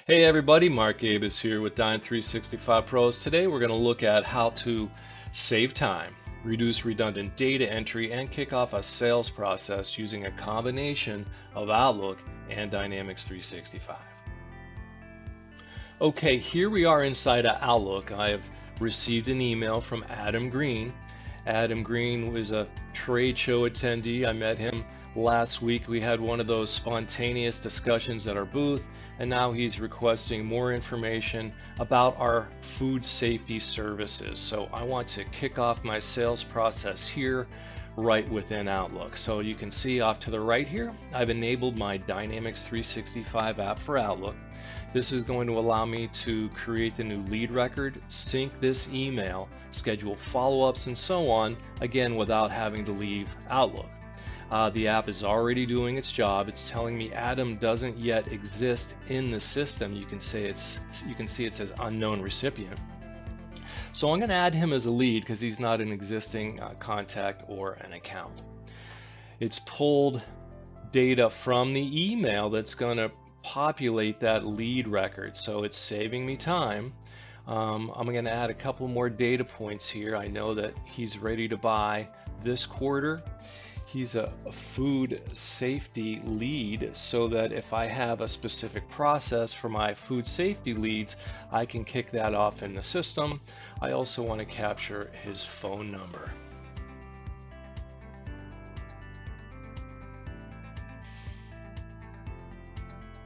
Hey everybody, Mark Gabus here with Dyn365 Pros. Today we're going to look at how to save time, reduce redundant data entry, and kick off a sales process using a combination of Outlook and Dynamics 365. Okay, here we are inside of Outlook. I have received an email from Adam Green. Adam Green was a trade show attendee. I met him last week. We had one of those spontaneous discussions at our booth, and now he's requesting more information about our food safety services. So I want to kick off my sales process here right within Outlook. So you can see off to the right here, I've enabled my Dynamics 365 app for Outlook. This is going to allow me to create the new lead record, sync this email, schedule follow-ups, and so on, again without having to leave Outlook. The app is already doing its job. It's telling me Adam doesn't yet exist in the system. You can see it says unknown recipient. So I'm going to add him as a lead because he's not an existing contact or an account. It's pulled data from the email that's going to populate that lead record, so it's saving me time. I'm going to add a couple more data points here. I know that he's ready to buy this quarter. He's a food safety lead, so that if I have a specific process for my food safety leads, I can kick that off in the system. I also want to capture his phone number.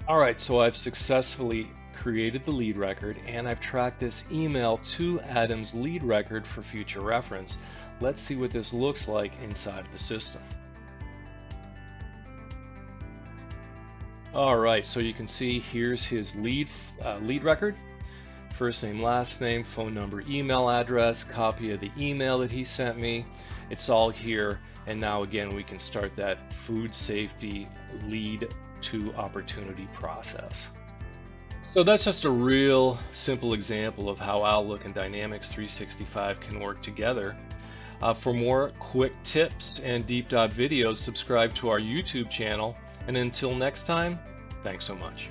All right, so I've successfully created the lead record, and I've tracked this email to Adam's lead record for future reference. Let's see what this looks like inside of the system. All right, so you can see here's his lead record. First name, last name, phone number, email address, copy of the email that he sent me. It's all here, and now again we can start that food safety lead to opportunity process. So that's just a real simple example of how Outlook and Dynamics 365 can work together. For more quick tips and deep dive videos, subscribe to our YouTube channel. And until next time, thanks so much.